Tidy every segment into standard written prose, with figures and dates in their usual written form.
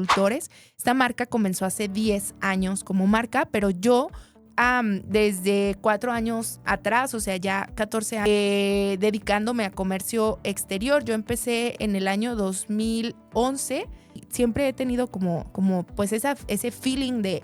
Consultores. Esta marca comenzó hace 10 años como marca, pero yo desde 4 años atrás, o sea, ya 14 años, dedicándome a comercio exterior. Yo empecé en el año 2011. Siempre he tenido como pues ese feeling de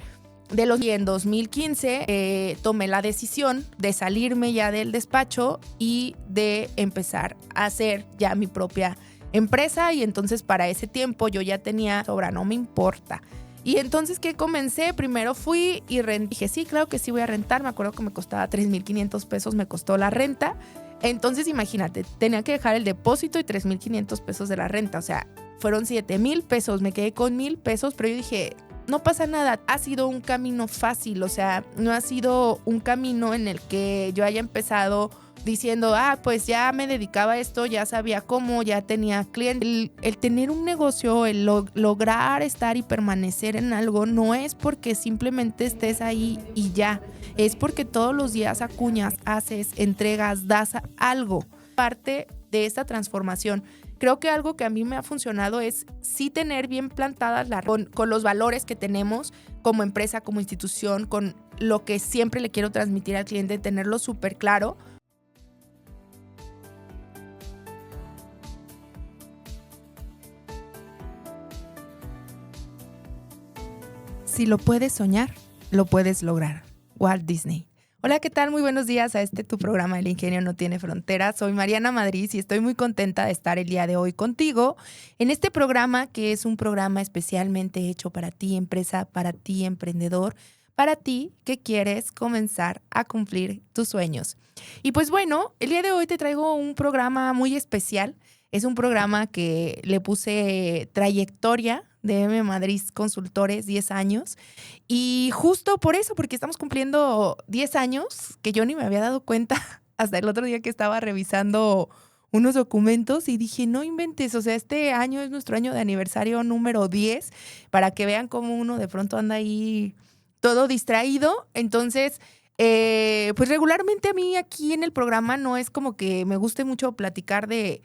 los... Y en 2015 tomé la decisión de salirme ya del despacho y de empezar a hacer ya mi propia empresa. Y entonces para ese tiempo yo ya tenía sobra, no me importa. Y entonces, ¿qué comencé? Primero fui y dije, sí, claro que sí voy a rentar. Me acuerdo que me costaba 3,500 pesos, me costó la renta. Entonces, imagínate, tenía que dejar el depósito y 3,500 pesos de la renta. O sea, fueron 7,000 pesos. Me quedé con 1,000 pesos, pero yo dije, no pasa nada. Ha sido un camino fácil, o sea, no ha sido un camino en el que yo haya empezado diciendo, pues ya me dedicaba a esto, ya sabía cómo, ya tenía clientes. El tener un negocio, el lograr estar y permanecer en algo, no es porque simplemente estés ahí y ya. Es porque todos los días acuñas, haces, entregas, das algo. Parte de esta transformación. Creo que algo que a mí me ha funcionado es sí tener bien plantadas con los valores que tenemos como empresa, como institución, con lo que siempre le quiero transmitir al cliente, tenerlo súper claro. Si lo puedes soñar, lo puedes lograr. Walt Disney. Hola, ¿qué tal? Muy buenos días a tu programa El Ingenio No Tiene Fronteras. Soy Mariana Madrid y estoy muy contenta de estar el día de hoy contigo en este programa que es un programa especialmente hecho para ti, empresa, para ti, emprendedor, para ti que quieres comenzar a cumplir tus sueños. Y pues bueno, el día de hoy te traigo un programa muy especial. Es un programa que le puse trayectoria de M Madrid Consultores, 10 años. Y justo por eso, porque estamos cumpliendo 10 años, que yo ni me había dado cuenta hasta el otro día que estaba revisando unos documentos y dije, no inventes, o sea, este año es nuestro año de aniversario número 10, para que vean cómo uno de pronto anda ahí todo distraído. Entonces, pues regularmente a mí aquí en el programa no es como que me guste mucho platicar de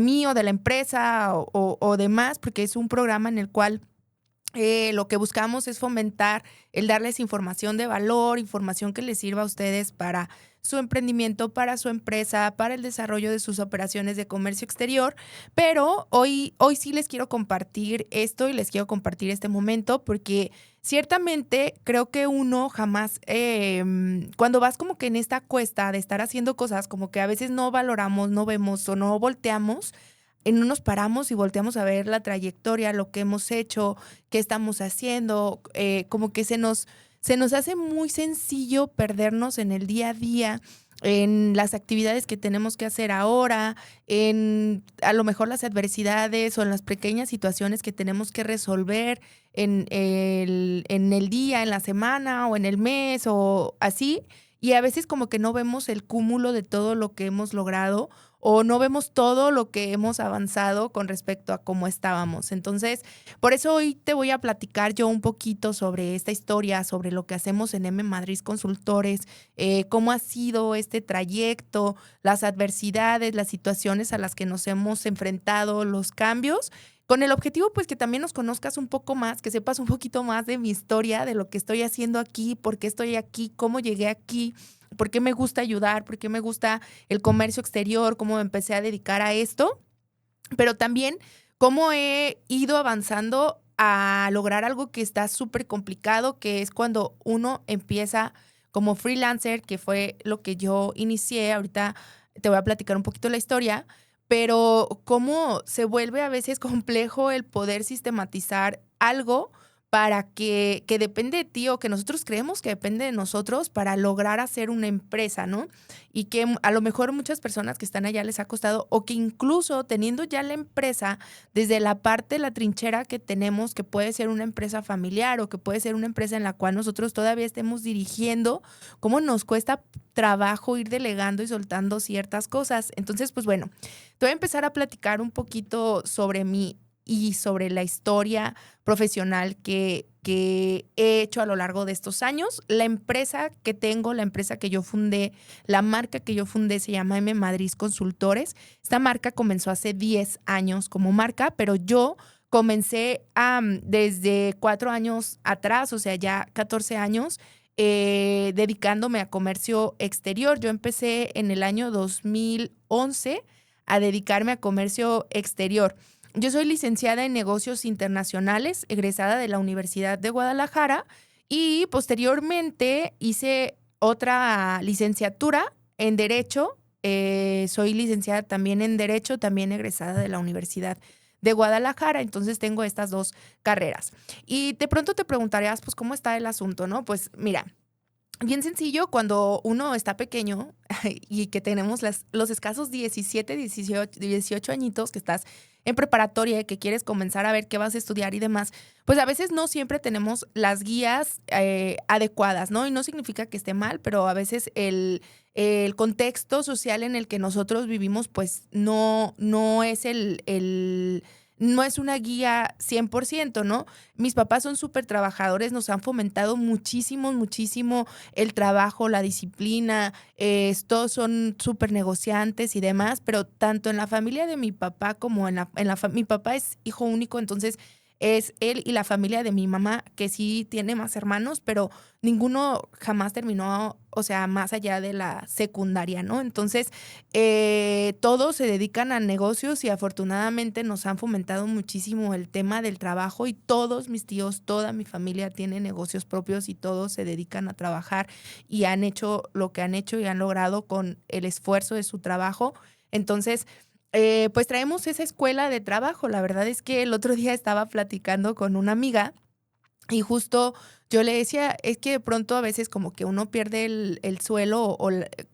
mí o de la empresa o demás, porque es un programa en el cual lo que buscamos es fomentar el darles información de valor, información que les sirva a ustedes para su emprendimiento, para su empresa, para el desarrollo de sus operaciones de comercio exterior. Pero hoy sí les quiero compartir esto y les quiero compartir este momento porque ciertamente creo que uno jamás, cuando vas como que en esta cuesta de estar haciendo cosas, como que a veces no valoramos, no vemos o no volteamos, no nos paramos y volteamos a ver la trayectoria, lo que hemos hecho, qué estamos haciendo, como que se nos hace muy sencillo perdernos en el día a día, en las actividades que tenemos que hacer ahora, en a lo mejor las adversidades o en las pequeñas situaciones que tenemos que resolver en el día, en la semana o en el mes o así. Y a veces como que no vemos el cúmulo de todo lo que hemos logrado o no vemos todo lo que hemos avanzado con respecto a cómo estábamos. Entonces, por eso hoy te voy a platicar yo un poquito sobre esta historia, sobre lo que hacemos en M Madrid Consultores, cómo ha sido este trayecto, las adversidades, las situaciones a las que nos hemos enfrentado, los cambios, con el objetivo pues que también nos conozcas un poco más, que sepas un poquito más de mi historia, de lo que estoy haciendo aquí, por qué estoy aquí, cómo llegué aquí, por qué me gusta ayudar, por qué me gusta el comercio exterior, cómo me empecé a dedicar a esto, pero también cómo he ido avanzando a lograr algo que está súper complicado, que es cuando uno empieza como freelancer, que fue lo que yo inicié. Ahorita te voy a platicar un poquito la historia, pero cómo se vuelve a veces complejo el poder sistematizar algo para que depende de ti o que nosotros creemos que depende de nosotros para lograr hacer una empresa, ¿no? Y que a lo mejor muchas personas que están allá les ha costado o que incluso teniendo ya la empresa desde la parte, la trinchera que tenemos, que puede ser una empresa familiar o que puede ser una empresa en la cual nosotros todavía estemos dirigiendo, cómo nos cuesta trabajo ir delegando y soltando ciertas cosas. Entonces, pues bueno, te voy a empezar a platicar un poquito sobre mí y sobre la historia profesional que he hecho a lo largo de estos años. La empresa que tengo, la empresa que yo fundé, la marca que yo fundé se llama M Madrid Consultores. Esta marca comenzó hace 10 años como marca, pero yo comencé desde 4 años atrás, o sea, ya 14 años, dedicándome a comercio exterior. Yo empecé en el año 2011 a dedicarme a comercio exterior. Yo soy licenciada en negocios internacionales, egresada de la Universidad de Guadalajara y posteriormente hice otra licenciatura en Derecho. Soy licenciada también en Derecho, también egresada de la Universidad de Guadalajara, entonces tengo estas dos carreras. Y de pronto te preguntarías, pues, ¿cómo está el asunto, no? Pues mira, bien sencillo, cuando uno está pequeño y que tenemos los escasos 17, 18 añitos que estás en preparatoria y que quieres comenzar a ver qué vas a estudiar y demás, pues a veces no siempre tenemos las guías adecuadas, ¿no? Y no significa que esté mal, pero a veces el contexto social en el que nosotros vivimos, pues no es no es una guía 100%, ¿no? Mis papás son súper trabajadores, nos han fomentado muchísimo, muchísimo el trabajo, la disciplina, todos son súper negociantes y demás, pero tanto en la familia de mi papá como mi papá es hijo único, entonces es él y la familia de mi mamá, que sí tiene más hermanos, pero ninguno jamás terminó, o sea, más allá de la secundaria, ¿no? Entonces, todos se dedican a negocios y afortunadamente nos han fomentado muchísimo el tema del trabajo y todos mis tíos, toda mi familia tiene negocios propios y todos se dedican a trabajar y han hecho lo que han hecho y han logrado con el esfuerzo de su trabajo. Entonces, pues traemos esa escuela de trabajo. La verdad es que el otro día estaba platicando con una amiga y justo yo le decía, es que de pronto a veces como que uno pierde el suelo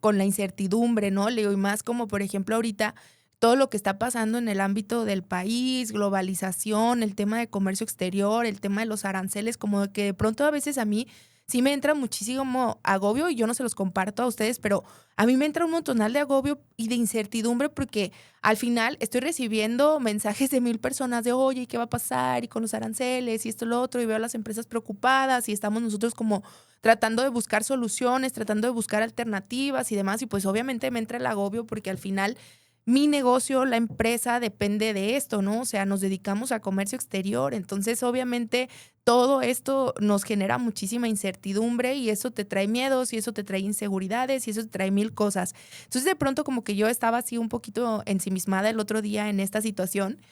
con la incertidumbre, ¿no? Le digo, y más como por ejemplo ahorita todo lo que está pasando en el ámbito del país, globalización, el tema de comercio exterior, el tema de los aranceles, como que de pronto a veces a mí sí me entra muchísimo agobio y yo no se los comparto a ustedes, pero a mí me entra un montonal de agobio y de incertidumbre porque al final estoy recibiendo mensajes de 1000 personas de, oye, ¿y qué va a pasar? Y con los aranceles y esto y lo otro, y veo a las empresas preocupadas y estamos nosotros como tratando de buscar soluciones, tratando de buscar alternativas y demás. Y pues obviamente me entra el agobio porque al final mi negocio, la empresa, depende de esto, ¿no? O sea, nos dedicamos a comercio exterior. Entonces, obviamente, todo esto nos genera muchísima incertidumbre y eso te trae miedos y eso te trae inseguridades y eso te trae 1000 cosas. Entonces, de pronto, como que yo estaba así un poquito ensimismada el otro día en esta situación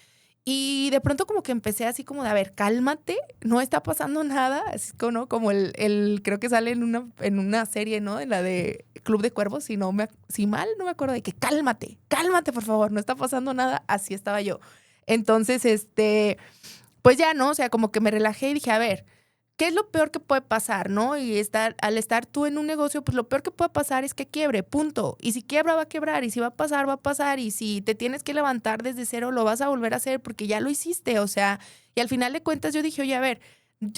y de pronto como que empecé así como de, a ver, cálmate, no está pasando nada, así como, ¿no? Como creo que sale en una serie, ¿no? En la de Club de Cuervos, si mal no me acuerdo de que cálmate, cálmate, por favor, no está pasando nada, así estaba yo. Entonces, pues ya, ¿no? O sea, como que me relajé y dije, a ver, ¿qué es lo peor que puede pasar, no? Y al estar tú en un negocio, pues lo peor que puede pasar es que quiebre, punto. Y si quiebra, va a quebrar. Y si va a pasar, va a pasar. Y si te tienes que levantar desde cero, lo vas a volver a hacer porque ya lo hiciste. O sea, y al final de cuentas yo dije, oye, a ver,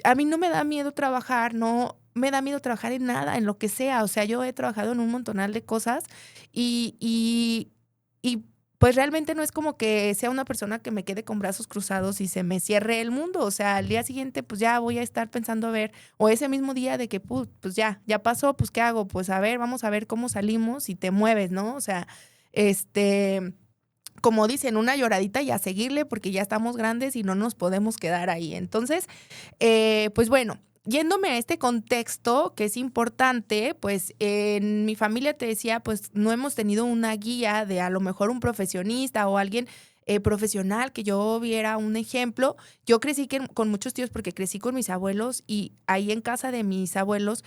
a mí no me da miedo trabajar, no me da miedo trabajar en nada, en lo que sea. O sea, yo he trabajado en un montonal de cosas y pues realmente no es como que sea una persona que me quede con brazos cruzados y se me cierre el mundo. O sea, al día siguiente, pues ya voy a estar pensando a ver, o ese mismo día de que, pues ya pasó, pues ¿qué hago? Pues a ver, vamos a ver cómo salimos y te mueves, ¿no? O sea, como dicen, una lloradita y a seguirle porque ya estamos grandes y no nos podemos quedar ahí. Entonces, pues bueno. Yéndome a este contexto que es importante, pues en mi familia te decía, pues no hemos tenido una guía de a lo mejor un profesionista o alguien profesional que yo viera un ejemplo. Yo crecí con muchos tíos porque crecí con mis abuelos y ahí en casa de mis abuelos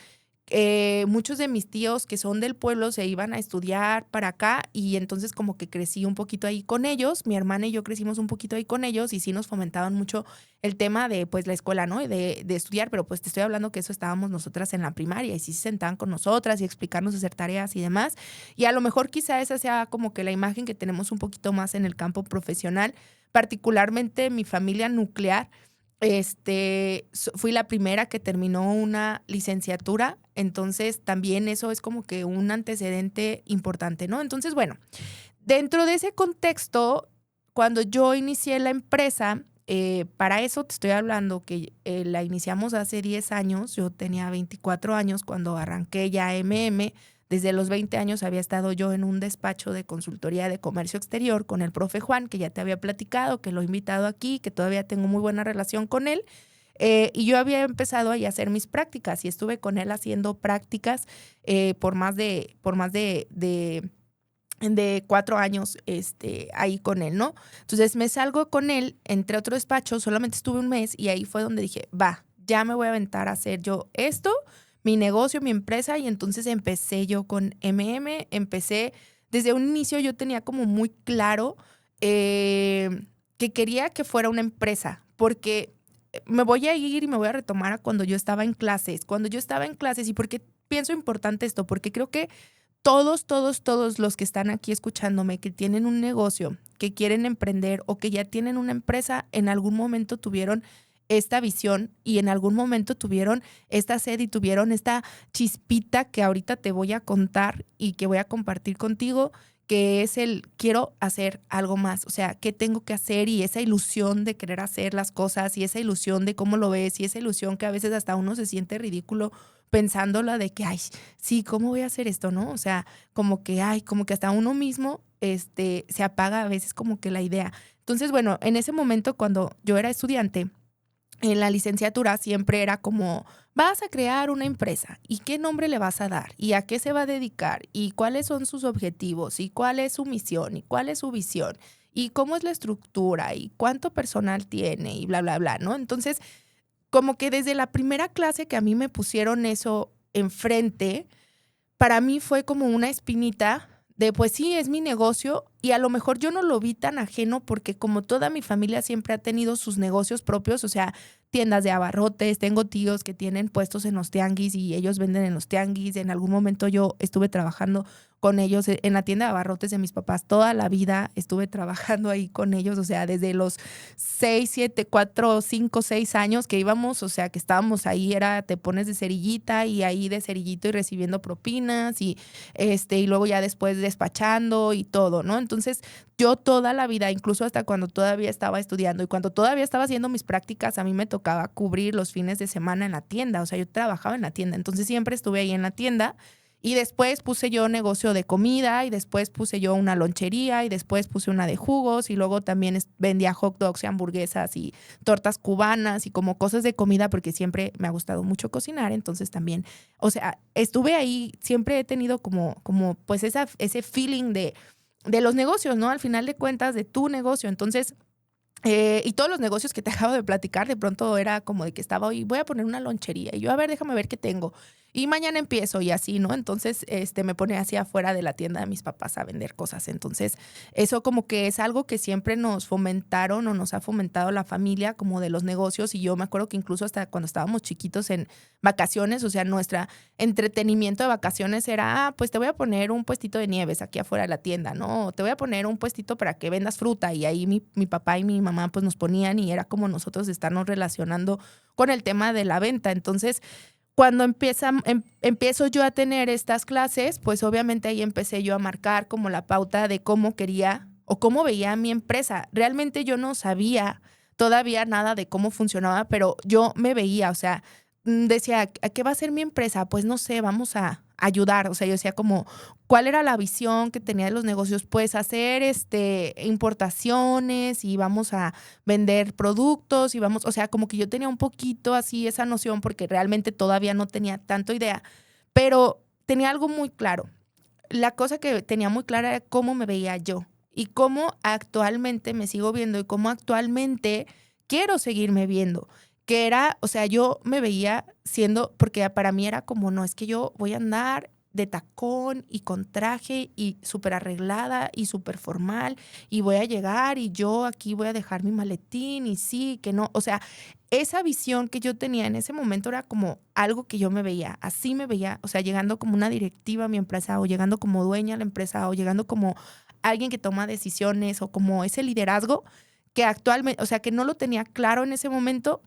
muchos de mis tíos que son del pueblo se iban a estudiar para acá y entonces como que crecí un poquito ahí con ellos, mi hermana y yo crecimos un poquito ahí con ellos y sí nos fomentaban mucho el tema de pues la escuela, ¿no? De estudiar, pero pues te estoy hablando que eso estábamos nosotras en la primaria y sí se sentaban con nosotras y explicarnos hacer tareas y demás. Y a lo mejor quizá esa sea como que la imagen que tenemos un poquito más en el campo profesional, particularmente mi familia nuclear. Fui la primera que terminó una licenciatura, entonces también eso es como que un antecedente importante, ¿no? Entonces, bueno, dentro de ese contexto, cuando yo inicié la empresa, para eso te estoy hablando que la iniciamos hace 10 años, yo tenía 24 años cuando arranqué ya MM, Desde los 20 años había estado yo en un despacho de consultoría de comercio exterior con el profe Juan, que ya te había platicado, que lo he invitado aquí, que todavía tengo muy buena relación con él. Y yo había empezado ahí a hacer mis prácticas y estuve con él haciendo prácticas por más de 4 años ahí con él, ¿no? Entonces me salgo con él, entre otro despacho, solamente estuve un mes y ahí fue donde dije, va, ya me voy a aventar a hacer yo esto, mi negocio, mi empresa, y entonces empecé yo con empecé, desde un inicio yo tenía como muy claro que quería que fuera una empresa, porque me voy a ir y me voy a retomar a cuando yo estaba en clases, ¿y por qué pienso importante esto? Porque creo que todos los que están aquí escuchándome, que tienen un negocio, que quieren emprender o que ya tienen una empresa, en algún momento tuvieron esta visión y en algún momento tuvieron esta sed y tuvieron esta chispita que ahorita te voy a contar y que voy a compartir contigo, que es el quiero hacer algo más, o sea, qué tengo que hacer y esa ilusión de querer hacer las cosas y esa ilusión de cómo lo ves y esa ilusión que a veces hasta uno se siente ridículo pensándola de que, ay, sí, ¿cómo voy a hacer esto, no? O sea, como que, ay, como que hasta uno mismo se apaga a veces como que la idea. Entonces, bueno, en ese momento cuando yo era estudiante, en la licenciatura siempre era como, vas a crear una empresa y qué nombre le vas a dar y a qué se va a dedicar y cuáles son sus objetivos y cuál es su misión y cuál es su visión y cómo es la estructura y cuánto personal tiene y bla, bla, bla, ¿no? Entonces, como que desde la primera clase que a mí me pusieron eso enfrente, para mí fue como una espinita de, pues sí, es mi negocio y a lo mejor yo no lo vi tan ajeno porque como toda mi familia siempre ha tenido sus negocios propios, o sea, tiendas de abarrotes, tengo tíos que tienen puestos en los tianguis y ellos venden en los tianguis. En algún momento yo estuve trabajando con ellos en la tienda de abarrotes de mis papás. Toda la vida estuve trabajando ahí con ellos, o sea, desde los 6, 7, 4, 5, 6 años que íbamos, o sea, que estábamos ahí, era te pones de cerillita y ahí de cerillito y recibiendo propinas y luego ya después despachando y todo, ¿no? Entonces, yo toda la vida, incluso hasta cuando todavía estaba estudiando y cuando todavía estaba haciendo mis prácticas, a mí me tocaba cubrir los fines de semana en la tienda, o sea, yo trabajaba en la tienda, entonces siempre estuve ahí en la tienda. Y después puse yo negocio de comida y después puse yo una lonchería y después puse una de jugos y luego también vendía hot dogs y hamburguesas y tortas cubanas y como cosas de comida porque siempre me ha gustado mucho cocinar, entonces también, o sea, estuve ahí, siempre he tenido como pues ese feeling de los negocios, ¿no? Al final de cuentas, de tu negocio. Entonces, y todos los negocios que te acabo de platicar, de pronto era como de que estaba hoy, voy a poner una lonchería y yo, a ver, déjame ver qué tengo. Y mañana empiezo y así, ¿no? Entonces, me pone así afuera de la tienda de mis papás a vender cosas. Entonces, eso como que es algo que siempre nos fomentaron o nos ha fomentado la familia como de los negocios. Y yo me acuerdo que incluso hasta cuando estábamos chiquitos en vacaciones, o sea, nuestra entretenimiento de vacaciones era, pues te voy a poner un puestito de nieves aquí afuera de la tienda, ¿no? O te voy a poner un puestito para que vendas fruta y ahí mi papá y mi mamá pues nos ponían y era como nosotros estarnos relacionando con el tema de la venta. Entonces, cuando empiezo yo a tener estas clases, pues obviamente ahí empecé yo a marcar como la pauta de cómo quería o cómo veía mi empresa. Realmente yo no sabía todavía nada de cómo funcionaba, pero yo me veía, o sea, decía, ¿a qué va a ser mi empresa? Pues no sé, vamos a ayudar. O sea, yo decía como, ¿cuál era la visión que tenía de los negocios? Pues hacer importaciones y vamos a vender productos y vamos, o sea, como que yo tenía un poquito así esa noción porque realmente todavía no tenía tanto idea, pero tenía algo muy claro. La cosa que tenía muy clara era cómo me veía yo y cómo actualmente me sigo viendo y cómo actualmente quiero seguirme viendo. Que era, o sea, yo me veía siendo, porque para mí era como, no, es que yo voy a andar de tacón y con traje y súper arreglada y súper formal y voy a llegar y yo aquí voy a dejar mi maletín y sí, que no, o sea, esa visión que yo tenía en ese momento era como algo que yo me veía, así me veía, o sea, llegando como una directiva a mi empresa o llegando como dueña a la empresa o llegando como alguien que toma decisiones o como ese liderazgo que actualmente, o sea, que no lo tenía claro en ese momento,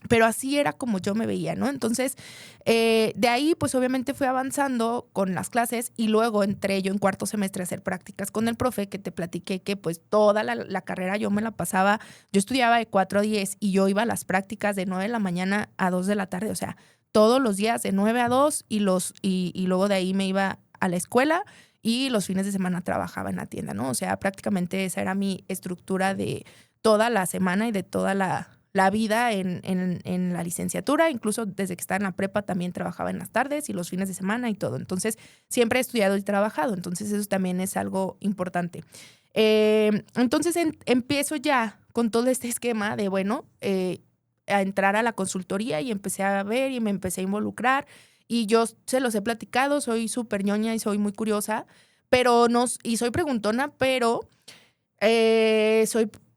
pero así era como yo me veía, ¿no? Entonces, de ahí, pues obviamente fui avanzando con las clases y luego entré yo en cuarto semestre a hacer prácticas con el profe que te platiqué que pues toda la carrera yo me la pasaba, yo estudiaba de 4 a 10 y yo iba a las prácticas de 9 de la mañana a 2 de la tarde, o sea, todos los días de 9 a 2 y luego de ahí me iba a la escuela y los fines de semana trabajaba en la tienda, ¿no? O sea, prácticamente esa era mi estructura de toda la semana y de toda la vida en la licenciatura. Incluso desde que estaba en la prepa también trabajaba en las tardes y los fines de semana y todo. Entonces, siempre he estudiado y trabajado. Entonces, eso también es algo importante. Entonces, empiezo ya con todo este esquema de, bueno, a entrar a la consultoría y empecé a ver y me empecé a involucrar. Y yo se los he platicado, soy súper ñoña y soy muy curiosa, pero no, y soy preguntona, pero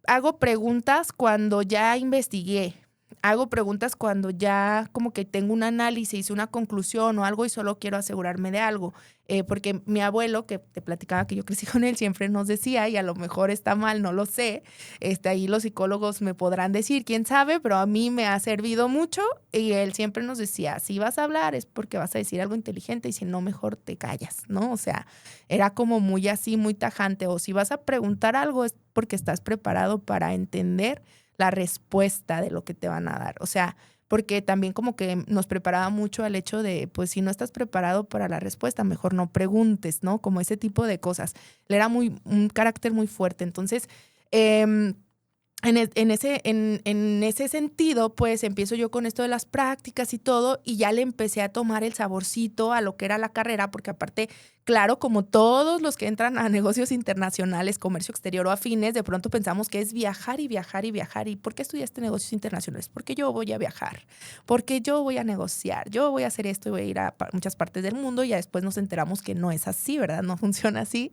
hago preguntas cuando ya investigué. Hago preguntas cuando ya como que tengo un análisis, una conclusión o algo y solo quiero asegurarme de algo. Porque mi abuelo, que te platicaba que yo crecí con él, siempre nos decía, y a lo mejor está mal, no lo sé, ahí los psicólogos me podrán decir, quién sabe, pero a mí me ha servido mucho y él siempre nos decía, si vas a hablar es porque vas a decir algo inteligente y si no, mejor te callas, ¿no? O sea, era como muy así, muy tajante, o si vas a preguntar algo es porque estás preparado para entender la respuesta de lo que te van a dar. O sea, porque también como que nos preparaba mucho al hecho de, pues si no estás preparado para la respuesta, mejor no preguntes, ¿no? Como ese tipo de cosas. Él era un carácter muy fuerte. Entonces, en ese sentido, pues empiezo yo con esto de las prácticas y todo, y ya le empecé a tomar el saborcito a lo que era la carrera, porque aparte, claro, como todos los que entran a negocios internacionales, comercio exterior o afines, de pronto pensamos que es viajar y viajar y viajar. ¿Y por qué estudiaste negocios internacionales? Porque yo voy a viajar, porque yo voy a negociar, yo voy a hacer esto y voy a ir a muchas partes del mundo, y ya después nos enteramos que no es así, ¿verdad? No funciona así.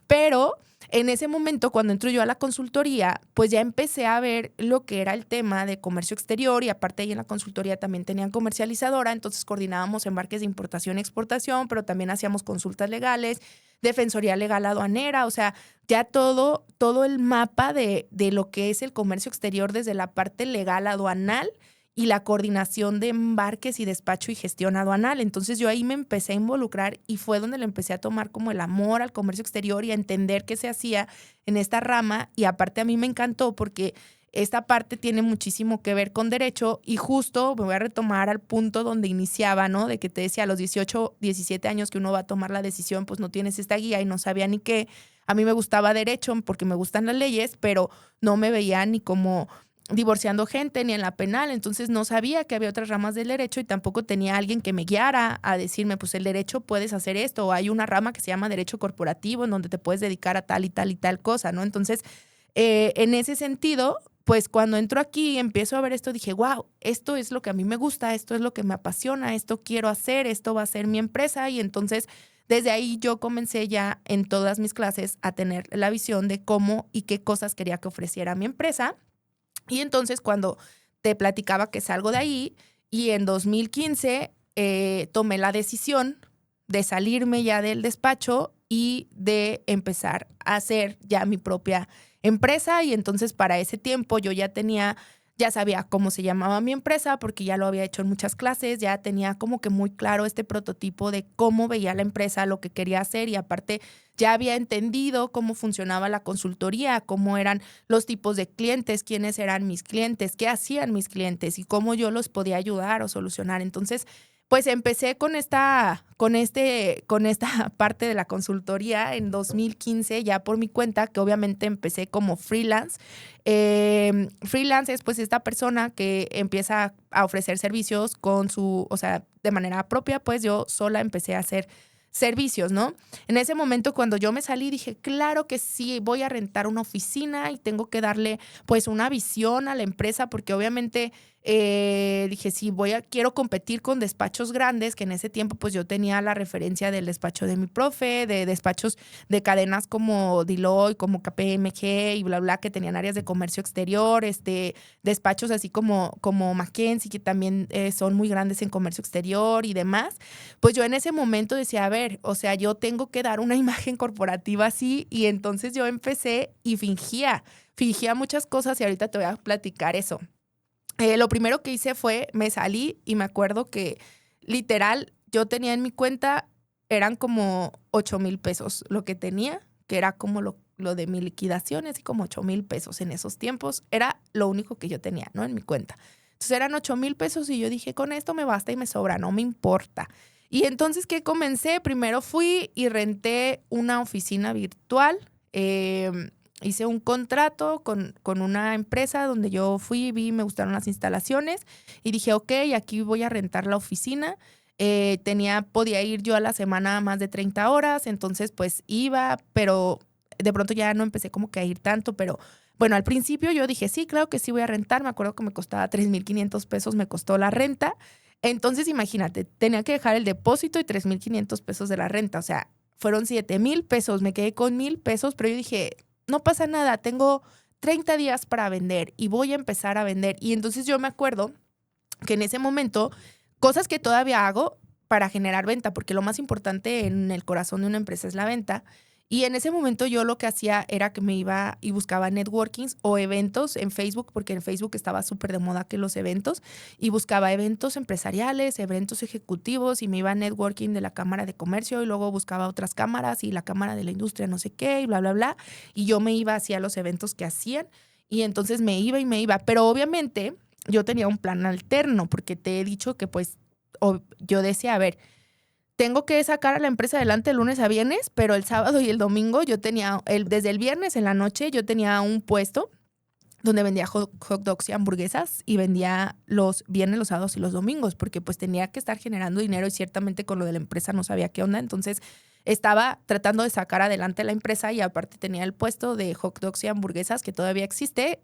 Pero en ese momento, cuando entro yo a la consultoría, pues ya empecé a ver lo que era el tema de comercio exterior, y aparte ahí en la consultoría también tenían comercializadora, entonces coordinábamos embarques de importación y exportación, pero también hacíamos consultas legales, defensoría legal aduanera, o sea, ya todo el mapa de lo que es el comercio exterior desde la parte legal aduanal y la coordinación de embarques y despacho y gestión aduanal. Entonces yo ahí me empecé a involucrar y fue donde le empecé a tomar como el amor al comercio exterior y a entender qué se hacía en esta rama. Y aparte a mí me encantó porque esta parte tiene muchísimo que ver con derecho, y justo me voy a retomar al punto donde iniciaba, ¿no? De que te decía a los 18, 17 años que uno va a tomar la decisión, pues no tienes esta guía y no sabía ni qué. A mí me gustaba derecho porque me gustan las leyes, pero no me veía ni como divorciando gente ni en la penal, entonces no sabía que había otras ramas del derecho y tampoco tenía alguien que me guiara a decirme, pues el derecho puedes hacer esto, o hay una rama que se llama derecho corporativo en donde te puedes dedicar a tal y tal y tal cosa, ¿no? Entonces, en ese sentido, pues cuando entro aquí y empiezo a ver esto, dije, wow, esto es lo que a mí me gusta, esto es lo que me apasiona, esto quiero hacer, esto va a ser mi empresa. Y entonces desde ahí yo comencé ya en todas mis clases a tener la visión de cómo y qué cosas quería que ofreciera mi empresa. Y entonces cuando te platicaba que salgo de ahí, y en 2015 tomé la decisión de salirme ya del despacho y de empezar a hacer ya mi propia empresa. Y entonces para ese tiempo yo ya sabía cómo se llamaba mi empresa porque ya lo había hecho en muchas clases, ya tenía como que muy claro este prototipo de cómo veía la empresa, lo que quería hacer, y aparte ya había entendido cómo funcionaba la consultoría, cómo eran los tipos de clientes, quiénes eran mis clientes, qué hacían mis clientes y cómo yo los podía ayudar o solucionar. Entonces, pues empecé con esta parte de la consultoría en 2015 ya por mi cuenta, que obviamente empecé como freelance. Freelance es pues esta persona que empieza a ofrecer servicios o sea, de manera propia. Pues yo sola empecé a hacer servicios, ¿no? En ese momento cuando yo me salí dije, claro que sí, voy a rentar una oficina y tengo que darle pues una visión a la empresa, porque obviamente dije, sí, quiero competir con despachos grandes, que en ese tiempo pues yo tenía la referencia del despacho de mi profe, de despachos de cadenas como Deloitte, como KPMG y bla, bla, que tenían áreas de comercio exterior, despachos así como McKinsey, que también son muy grandes en comercio exterior y demás. Pues yo en ese momento decía, a ver, o sea, yo tengo que dar una imagen corporativa así, y entonces yo empecé y fingía muchas cosas, y ahorita te voy a platicar eso. Lo primero que hice fue, me salí y me acuerdo que literal yo tenía en mi cuenta, eran como 8,000 pesos lo que tenía, que era como lo de mi liquidación, así como 8,000 pesos en esos tiempos, era lo único que yo tenía, ¿no? En mi cuenta. Entonces eran 8,000 pesos y yo dije, con esto me basta y me sobra, no me importa. Y entonces, ¿qué comencé? Primero fui y renté una oficina virtual. Hice un contrato con una empresa donde yo fui, vi, me gustaron las instalaciones y dije, ok, aquí voy a rentar la oficina. Podía ir yo a la semana más de 30 horas, entonces pues iba, pero de pronto ya no empecé como que a ir tanto, pero bueno, al principio yo dije, sí, claro que sí voy a rentar. Me acuerdo que me costaba 3,500 pesos, me costó la renta. Entonces, imagínate, tenía que dejar el depósito y 3,500 pesos de la renta. O sea, fueron 7,000 pesos. Me quedé con 1,000 pesos, pero yo dije, no pasa nada, tengo 30 días para vender y voy a empezar a vender. Y entonces yo me acuerdo que en ese momento, cosas que todavía hago para generar venta, porque lo más importante en el corazón de una empresa es la venta. Y en ese momento yo lo que hacía era que me iba y buscaba networkings o eventos en Facebook, porque en Facebook estaba súper de moda que los eventos, y buscaba eventos empresariales, eventos ejecutivos, y me iba a networking de la Cámara de Comercio y luego buscaba otras cámaras y la Cámara de la Industria no sé qué y bla, bla, bla. Y yo me iba hacia los eventos que hacían y entonces me iba. Pero obviamente yo tenía un plan alterno porque te he dicho que pues yo decía, a ver, tengo que sacar a la empresa adelante de lunes a viernes, pero el sábado y el domingo yo tenía, desde el viernes en la noche yo tenía un puesto donde vendía hot dogs y hamburguesas y vendía los viernes, los sábados y los domingos, porque pues tenía que estar generando dinero y ciertamente con lo de la empresa no sabía qué onda. Entonces estaba tratando de sacar adelante la empresa y aparte tenía el puesto de hot dogs y hamburguesas que todavía existe,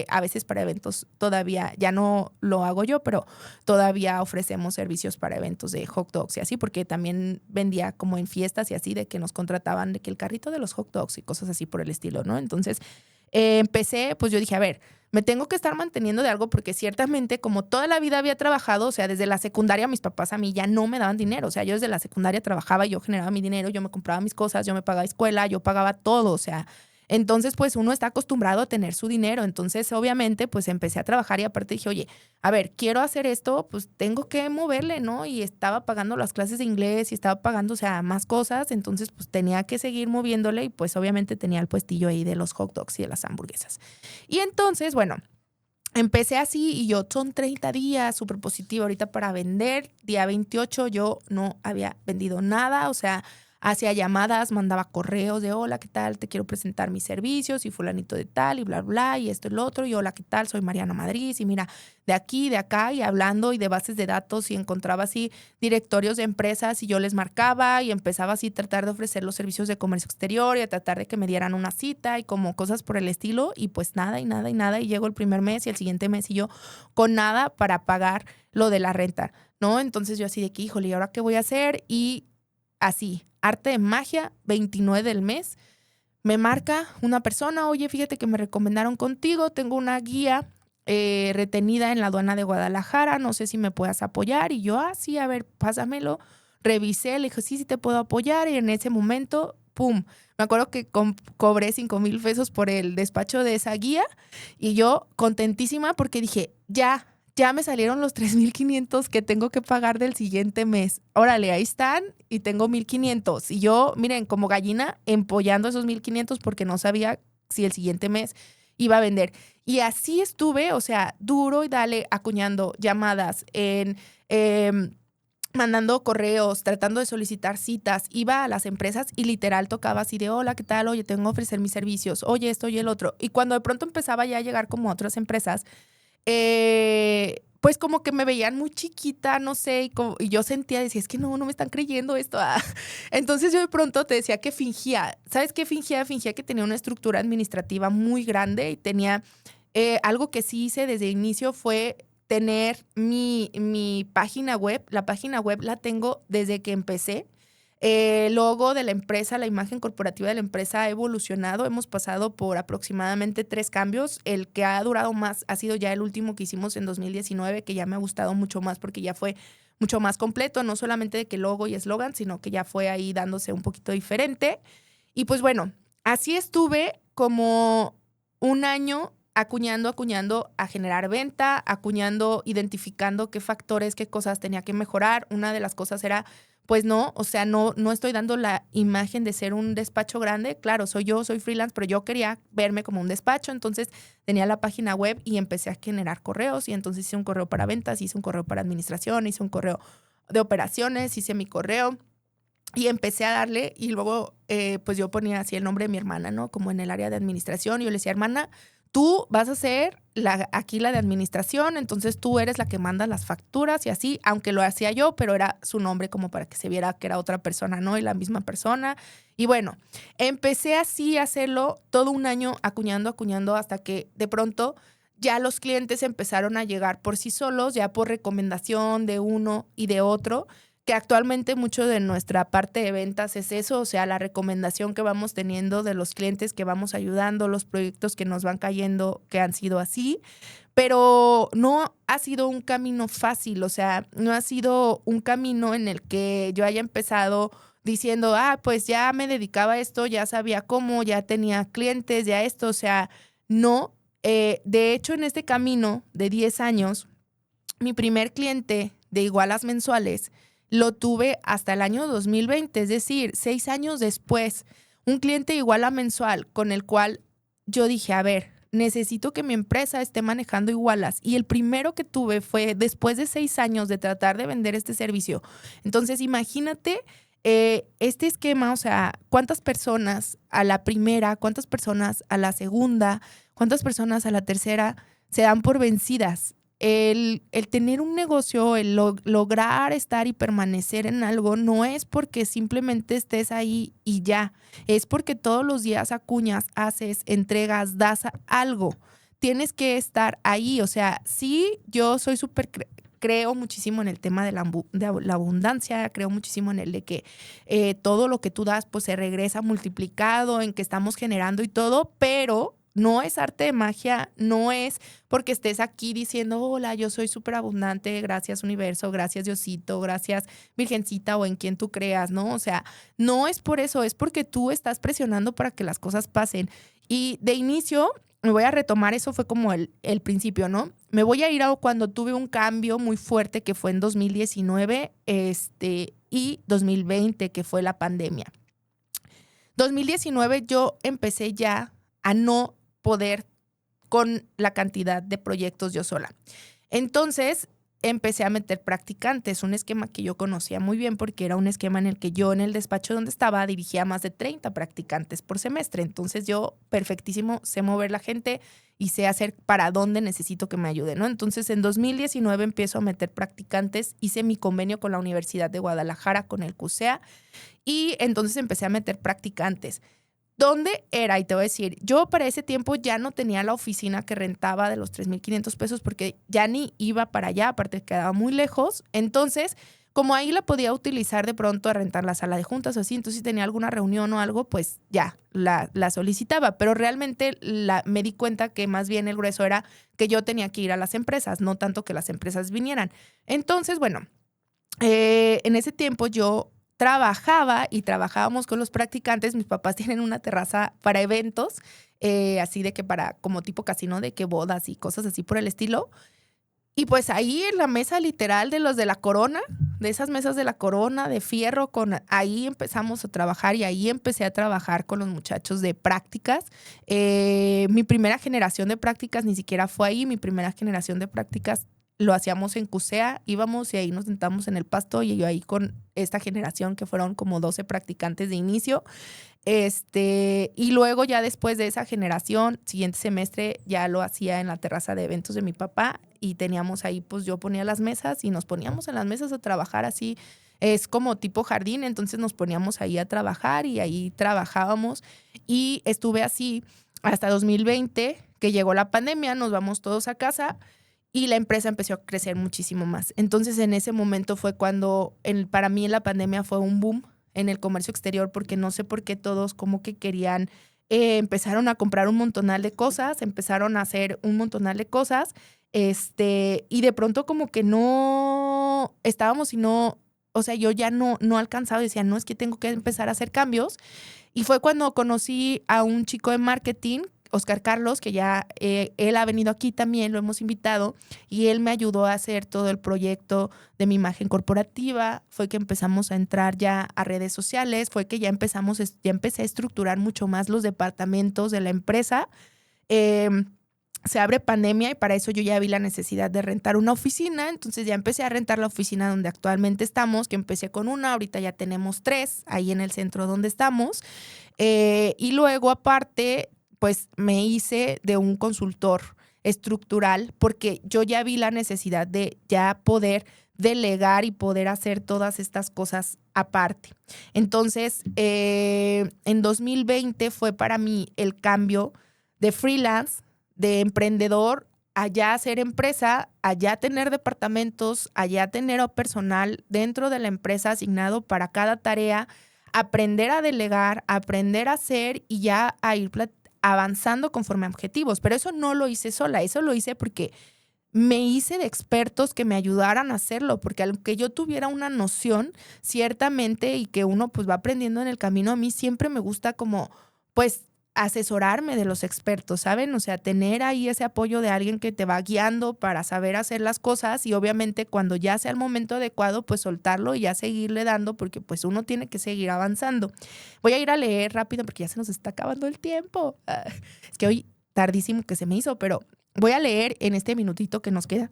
a veces para eventos todavía, ya no lo hago yo, pero todavía ofrecemos servicios para eventos de hot dogs y así, porque también vendía como en fiestas y así de que nos contrataban de que el carrito de los hot dogs y cosas así por el estilo, ¿no? Entonces empecé, pues yo dije, a ver, me tengo que estar manteniendo de algo porque ciertamente como toda la vida había trabajado, o sea, desde la secundaria mis papás a mí ya no me daban dinero, o sea, yo desde la secundaria trabajaba, yo generaba mi dinero, yo me compraba mis cosas, yo me pagaba escuela, yo pagaba todo, o sea, entonces pues uno está acostumbrado a tener su dinero, entonces obviamente pues empecé a trabajar y aparte dije, oye, a ver, quiero hacer esto, pues tengo que moverle, ¿no? Y estaba pagando las clases de inglés y estaba pagando, o sea, más cosas, entonces pues tenía que seguir moviéndole y pues obviamente tenía el puestillo ahí de los hot dogs y de las hamburguesas. Y entonces, bueno, empecé así y yo son 30 días, súper positivo ahorita para vender. Día 28 yo no había vendido nada, o sea, hacía llamadas, mandaba correos de hola, ¿qué tal? Te quiero presentar mis servicios y fulanito de tal y bla, bla, y esto y lo otro. Y hola, ¿qué tal? Soy Mariana Madrid y mira, de aquí, de acá y hablando y de bases de datos y encontraba así directorios de empresas y yo les marcaba y empezaba así a tratar de ofrecer los servicios de comercio exterior y a tratar de que me dieran una cita y como cosas por el estilo y pues nada y nada y nada y llegó el primer mes y el siguiente mes y yo con nada para pagar lo de la renta, ¿no? Entonces yo así de que, híjole, ¿y ahora qué voy a hacer? Y así, arte de magia, 29 del mes, me marca una persona, oye, fíjate que me recomendaron contigo, tengo una guía retenida en la aduana de Guadalajara, no sé si me puedas apoyar. Y yo, sí, a ver, pásamelo. Revisé, le dije, sí, sí te puedo apoyar. Y en ese momento, ¡pum! Me acuerdo que cobré 5,000 pesos por el despacho de esa guía y yo contentísima porque dije, ya me salieron los 3,500 que tengo que pagar del siguiente mes. Órale, ahí están y tengo 1,500. Y yo, miren, como gallina, empollando esos 1,500 porque no sabía si el siguiente mes iba a vender. Y así estuve, o sea, duro y dale, acuñando llamadas, mandando correos, tratando de solicitar citas. Iba a las empresas y literal tocaba así de, hola, ¿qué tal? Oye, tengo que ofrecer mis servicios. Oye, esto y el otro. Y cuando de pronto empezaba ya a llegar como a otras empresas, pues como que me veían muy chiquita, no sé, y yo sentía, decía, es que no me están creyendo esto. Entonces yo de pronto te decía que fingía, ¿sabes qué fingía? Fingía que tenía una estructura administrativa muy grande y tenía, algo que sí hice desde el inicio fue tener mi página web. La página web la tengo desde que empecé. El logo de la empresa, la imagen corporativa de la empresa ha evolucionado. Hemos pasado por aproximadamente 3 cambios. El que ha durado más ha sido ya el último que hicimos en 2019, que ya me ha gustado mucho más porque ya fue mucho más completo, no solamente de que logo y eslogan, sino que ya fue ahí dándose un poquito diferente. Y pues bueno, así estuve como un año acuñando a generar venta, acuñando, identificando qué factores, qué cosas tenía que mejorar. Una de las cosas era pues no, o sea, no estoy dando la imagen de ser un despacho grande. Claro, soy freelance, pero yo quería verme como un despacho. Entonces tenía la página web y empecé a generar correos. Y entonces hice un correo para ventas, hice un correo para administración, hice un correo de operaciones, hice mi correo y empecé a darle y luego pues yo ponía así el nombre de mi hermana, ¿no? Como en el área de administración. Y yo le decía, hermana, tú vas a ser aquí la de administración, entonces tú eres la que manda las facturas y así, aunque lo hacía yo, pero era su nombre como para que se viera que era otra persona, ¿no? Y la misma persona. Y bueno, empecé así a hacerlo todo un año, acuñando, hasta que de pronto ya los clientes empezaron a llegar por sí solos, ya por recomendación de uno y de otro, que actualmente mucho de nuestra parte de ventas es eso, o sea, la recomendación que vamos teniendo de los clientes que vamos ayudando, los proyectos que nos van cayendo que han sido así, pero no ha sido un camino fácil, o sea, no ha sido un camino en el que yo haya empezado diciendo, pues ya me dedicaba a esto, ya sabía cómo, ya tenía clientes, ya esto, o sea, no. De hecho, en este camino de 10 años, mi primer cliente de igualas mensuales lo tuve hasta el año 2020, es decir, 6 años después, un cliente iguala mensual con el cual yo dije, a ver, necesito que mi empresa esté manejando igualas. Y el primero que tuve fue después de 6 años de tratar de vender este servicio. Entonces, imagínate este esquema, o sea, cuántas personas a la primera, cuántas personas a la segunda, cuántas personas a la tercera se dan por vencidas. El tener un negocio, el lograr estar y permanecer en algo, no es porque simplemente estés ahí y ya. Es porque todos los días acuñas, haces, entregas, das algo. Tienes que estar ahí. O sea, sí, yo soy súper, creo muchísimo en el tema de la abundancia, creo muchísimo en el de que todo lo que tú das pues se regresa multiplicado, en que estamos generando y todo, pero no es arte de magia, no es porque estés aquí diciendo, hola, yo soy súper abundante, gracias universo, gracias Diosito, gracias Virgencita o en quien tú creas, ¿no? O sea, no es por eso, es porque tú estás presionando para que las cosas pasen. Y de inicio, me voy a retomar, eso fue como el principio, ¿no? Me voy a ir a cuando tuve un cambio muy fuerte que fue en 2019 y 2020, que fue la pandemia. 2019 yo empecé ya a no poder con la cantidad de proyectos yo sola. Entonces empecé a meter practicantes, un esquema que yo conocía muy bien porque era un esquema en el que yo en el despacho donde estaba dirigía más de 30 practicantes por semestre. Entonces yo perfectísimo sé mover la gente y sé hacer para dónde necesito que me ayude, ¿no? Entonces en 2019 empiezo a meter practicantes, hice mi convenio con la Universidad de Guadalajara, con el CUSEA, y entonces empecé a meter practicantes. ¿Dónde era? Y te voy a decir, yo para ese tiempo ya no tenía la oficina que rentaba de los 3,500 pesos porque ya ni iba para allá, aparte quedaba muy lejos. Entonces, como ahí la podía utilizar de pronto a rentar la sala de juntas o así, entonces si tenía alguna reunión o algo, pues ya la solicitaba. Pero realmente me di cuenta que más bien el grueso era que yo tenía que ir a las empresas, no tanto que las empresas vinieran. Entonces, bueno, en ese tiempo yo trabajaba y trabajábamos con los practicantes. Mis papás tienen una terraza para eventos, así de que para como tipo casino, de que bodas y cosas así por el estilo. Y pues ahí en la mesa literal de los de la corona, de esas mesas de la corona de fierro, ahí empezamos a trabajar y ahí empecé a trabajar con los muchachos de prácticas. Mi primera generación de prácticas ni siquiera fue ahí, mi primera generación de prácticas lo hacíamos en CUSEA, íbamos y ahí nos sentamos en el pasto y yo ahí con esta generación que fueron como 12 practicantes de inicio. Y luego ya después de esa generación, siguiente semestre ya lo hacía en la terraza de eventos de mi papá y teníamos ahí, pues yo ponía las mesas y nos poníamos en las mesas a trabajar así. Es como tipo jardín, entonces nos poníamos ahí a trabajar y ahí trabajábamos y estuve así hasta 2020, que llegó la pandemia, nos vamos todos a casa y la empresa empezó a crecer muchísimo más. Entonces en ese momento fue cuando para mí la pandemia fue un boom en el comercio exterior, porque no sé por qué todos como que querían, empezaron a comprar un montonal de cosas, empezaron a hacer un montonal de cosas, y de pronto como que no estábamos y no, o sea, yo ya no alcanzaba, decía, no, es que tengo que empezar a hacer cambios. Y fue cuando conocí a un chico de marketing, Oscar Carlos, que ya él ha venido aquí también, lo hemos invitado, y él me ayudó a hacer todo el proyecto de mi imagen corporativa. Fue que empezamos a entrar ya a redes sociales, fue que ya empecé a estructurar mucho más los departamentos de la empresa. se abre pandemia y para eso yo ya vi la necesidad de rentar una oficina, entonces ya empecé a rentar la oficina donde actualmente estamos, que empecé con una, ahorita ya tenemos 3 ahí en el centro donde estamos. Y luego aparte, pues me hice de un consultor estructural porque yo ya vi la necesidad de ya poder delegar y poder hacer todas estas cosas aparte. Entonces, en 2020 fue para mí el cambio de freelance, de emprendedor, allá hacer empresa, allá tener departamentos, allá tener personal dentro de la empresa asignado para cada tarea, aprender a delegar, aprender a hacer y ya a ir avanzando conforme a objetivos. Pero eso no lo hice sola, eso lo hice porque me hice de expertos que me ayudaran a hacerlo, porque aunque yo tuviera una noción, ciertamente, y que uno pues va aprendiendo en el camino, a mí siempre me gusta como pues asesorarme de los expertos, ¿saben? O sea, tener ahí ese apoyo de alguien que te va guiando para saber hacer las cosas y obviamente cuando ya sea el momento adecuado, pues soltarlo y ya seguirle dando porque pues uno tiene que seguir avanzando. Voy a ir a leer rápido porque ya se nos está acabando el tiempo. Es que hoy tardísimo que se me hizo, pero voy a leer en este minutito que nos queda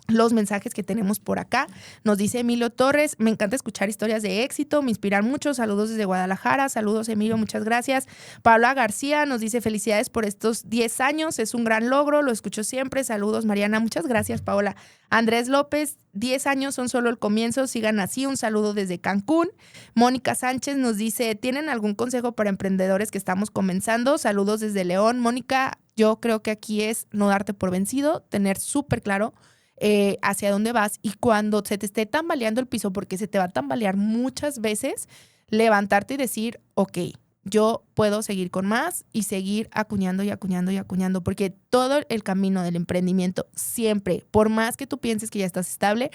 los mensajes que tenemos por acá. Nos dice Emilio Torres, me encanta escuchar historias de éxito, me inspiran mucho, saludos desde Guadalajara, saludos Emilio, muchas gracias. Paula García nos dice felicidades por estos 10 años, es un gran logro, lo escucho siempre, saludos Mariana, muchas gracias Paola. Andrés López, 10 años son solo el comienzo, sigan así, un saludo desde Cancún. Mónica Sánchez nos dice, ¿tienen algún consejo para emprendedores que estamos comenzando? Saludos desde León. Mónica, yo creo que aquí es no darte por vencido, tener súper claro hacia dónde vas y cuando se te esté tambaleando el piso, porque se te va a tambalear muchas veces, levantarte y decir, ok, yo puedo seguir con más y seguir acuñando y acuñando y acuñando, porque todo el camino del emprendimiento siempre, por más que tú pienses que ya estás estable,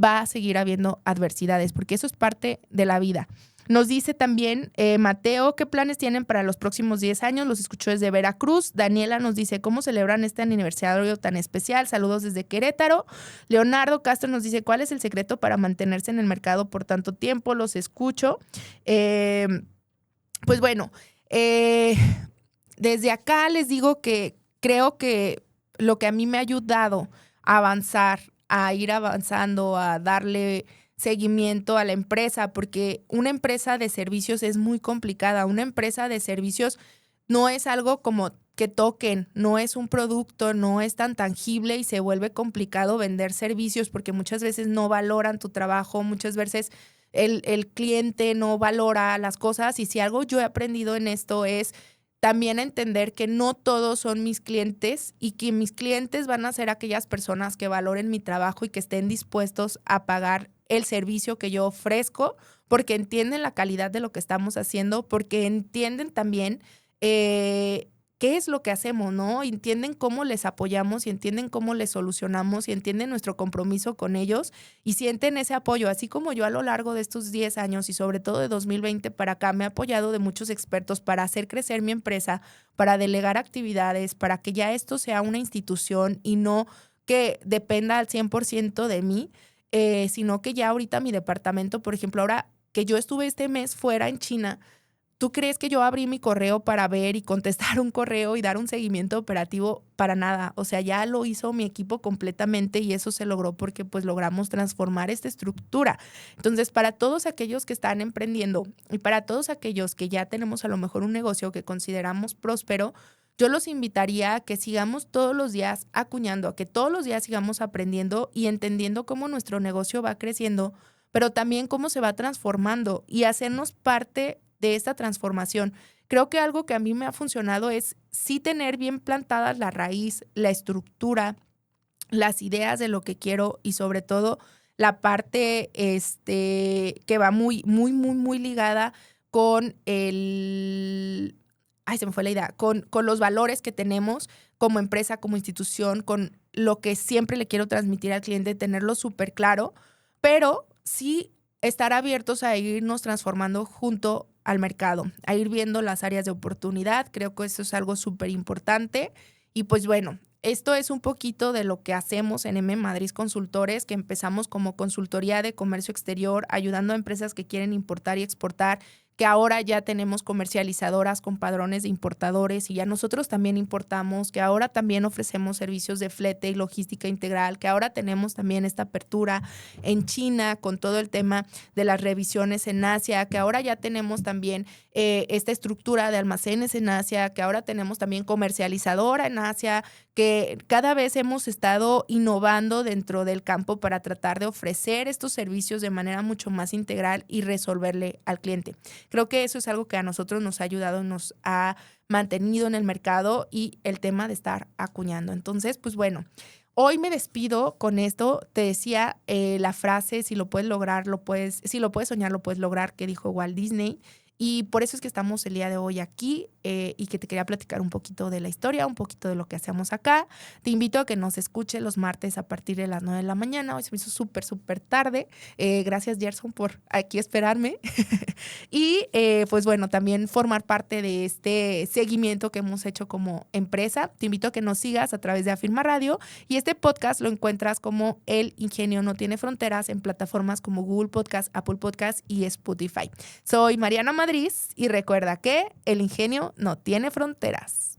va a seguir habiendo adversidades, porque eso es parte de la vida. Nos dice también Mateo, ¿qué planes tienen para los próximos 10 años? Los escucho desde Veracruz. Daniela nos dice, ¿cómo celebran este aniversario tan especial? Saludos desde Querétaro. Leonardo Castro nos dice, ¿cuál es el secreto para mantenerse en el mercado por tanto tiempo? Los escucho. Pues bueno, desde acá les digo que creo que lo que a mí me ha ayudado a avanzar, a ir avanzando, a darle seguimiento a la empresa, porque una empresa de servicios es muy complicada. Una empresa de servicios no es algo como que toquen, no es un producto, no es tan tangible y se vuelve complicado vender servicios porque muchas veces no valoran tu trabajo, muchas veces el cliente no valora las cosas y si algo yo he aprendido en esto es también entender que no todos son mis clientes y que mis clientes van a ser aquellas personas que valoren mi trabajo y que estén dispuestos a pagar el servicio que yo ofrezco porque entienden la calidad de lo que estamos haciendo, porque entienden también qué es lo que hacemos, ¿no? Entienden cómo les apoyamos y entienden cómo les solucionamos y entienden nuestro compromiso con ellos y sienten ese apoyo, así como yo a lo largo de estos 10 años y sobre todo de 2020 para acá me he apoyado de muchos expertos para hacer crecer mi empresa, para delegar actividades, para que ya esto sea una institución y no que dependa al 100% de mí, sino que ya ahorita mi departamento, por ejemplo, ahora que yo estuve este mes fuera en China, ¿tú crees que yo abrí mi correo para ver y contestar un correo y dar un seguimiento operativo? Para nada. O sea, ya lo hizo mi equipo completamente y eso se logró porque pues logramos transformar esta estructura. Entonces, para todos aquellos que están emprendiendo y para todos aquellos que ya tenemos a lo mejor un negocio que consideramos próspero, yo los invitaría a que sigamos todos los días acuñando, a que todos los días sigamos aprendiendo y entendiendo cómo nuestro negocio va creciendo, pero también cómo se va transformando y hacernos parte de esta transformación. Creo que algo que a mí me ha funcionado es sí tener bien plantadas la raíz, la estructura, las ideas de lo que quiero y sobre todo la parte que va muy, muy, muy, muy ligada con se me fue la idea, con los valores que tenemos como empresa, como institución, con lo que siempre le quiero transmitir al cliente, tenerlo súper claro, pero sí estar abiertos a irnos transformando junto al mercado, a ir viendo las áreas de oportunidad. Creo que eso es algo súper importante. Y pues bueno, esto es un poquito de lo que hacemos en M Madrid Consultores, que empezamos como consultoría de comercio exterior, ayudando a empresas que quieren importar y exportar, que ahora ya tenemos comercializadoras con padrones de importadores y ya nosotros también importamos, que ahora también ofrecemos servicios de flete y logística integral, que ahora tenemos también esta apertura en China con todo el tema de las revisiones en Asia, que ahora ya tenemos también esta estructura de almacenes en Asia, que ahora tenemos también comercializadora en Asia, que cada vez hemos estado innovando dentro del campo para tratar de ofrecer estos servicios de manera mucho más integral y resolverle al cliente. Creo que eso es algo que a nosotros nos ha ayudado, nos ha mantenido en el mercado y el tema de estar acuñando. Entonces, pues bueno, hoy me despido con esto. Te decía la frase, si lo puedes lograr, si lo puedes soñar, lo puedes lograr, que dijo Walt Disney. Y por eso es que estamos el día de hoy aquí y que te quería platicar un poquito de la historia, un poquito de lo que hacemos acá. Te invito a que nos escuches los martes a partir de las 9 de la mañana. Hoy se me hizo súper tarde. Gracias, Gerson, por aquí esperarme. Y pues bueno, también formar parte de este seguimiento que hemos hecho como empresa. Te invito a que nos sigas a través de Afirma Radio y este podcast lo encuentras como El Ingenio No Tiene Fronteras en plataformas como Google Podcast, Apple Podcast y Spotify. Soy Mariana Madrid y recuerda que el ingenio no tiene fronteras.